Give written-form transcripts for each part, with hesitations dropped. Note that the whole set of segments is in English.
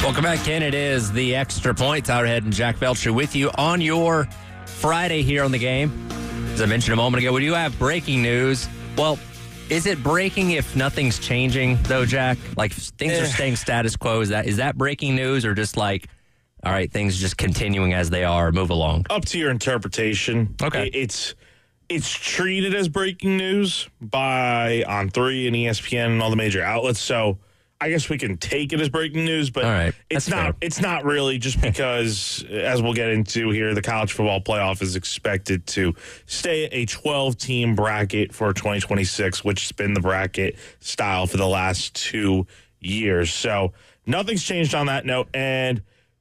Welcome back, Ken. It is the Extra Point. Tyler Head and Jack Belcher with you on your Friday here on the game. As I mentioned a moment ago, we do have breaking news. Well, is it breaking if nothing's changing, though, Jack? Like, things are staying status quo. Is that breaking news, or just like, all right, things just continuing as they are, move along? Up to your interpretation. Okay. It's treated as breaking news by On3 and ESPN and all the major outlets, so I guess we can take it as breaking news, but all right. It's not really, just because, as we'll get into here, the college football playoff is expected to stay at a 12-team bracket for 2026, which has been the bracket style for the last 2 years. So nothing's changed on that note. And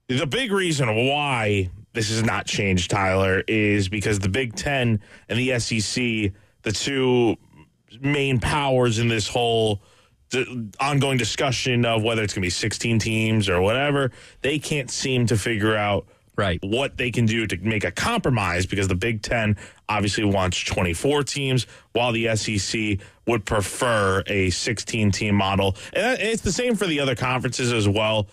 the big reason why this has not changed, Tyler, is because the Big Ten and the SEC, the two main powers in this whole the ongoing discussion of whether it's going to be 16 teams or whatever, they can't seem to figure out what they can do to make a compromise, because the Big Ten obviously wants 24 teams, while the SEC would prefer a 16-team model. And it's the same for the other conferences as well.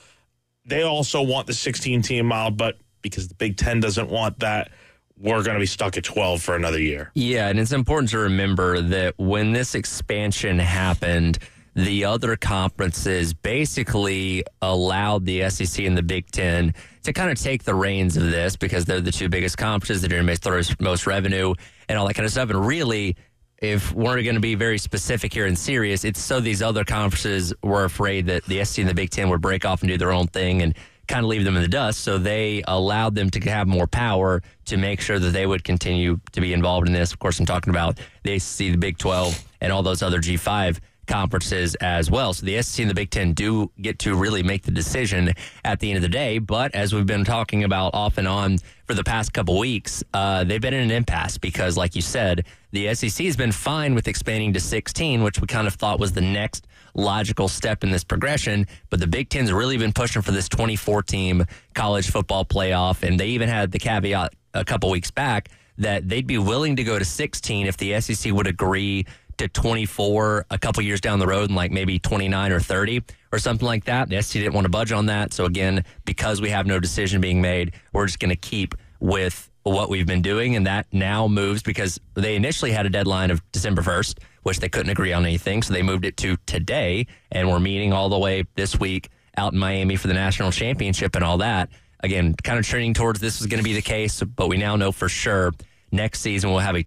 They also want the 16-team model, but because the Big Ten doesn't want that, we're going to be stuck at 12 for another year. Yeah, and it's important to remember that when this expansion happened, the other conferences basically allowed the SEC and the Big Ten to kind of take the reins of this, because they're the two biggest conferences that generate the most revenue and all that kind of stuff. And really, if we're going to be very specific here and serious, it's so these other conferences were afraid that the SEC and the Big Ten would break off and do their own thing and kind of leave them in the dust. So they allowed them to have more power to make sure that they would continue to be involved in this. Of course, I'm talking about the ACC, the Big 12, and all those other G5 conferences as well. So the SEC and the Big Ten do get to really make the decision at the end of the day. But as we've been talking about off and on for the past couple weeks, they've been in an impasse because, like you said, the SEC has been fine with expanding to 16, which we kind of thought was the next logical step in this progression. But the Big Ten's really been pushing for this 24-team college football playoff, and they even had the caveat a couple weeks back that they'd be willing to go to 16 if the SEC would agree to 24 a couple years down the road, and like maybe 29 or 30 or something like that. The SEC didn't want to budge on that. So again, because we have no decision being made, we're just going to keep with what we've been doing. And that now moves, because they initially had a deadline of December 1st, which they couldn't agree on anything. So they moved it to today, and we're meeting all the way this week out in Miami for the national championship and all that. Again, kind of trending towards this is going to be the case, but we now know for sure next season we'll have a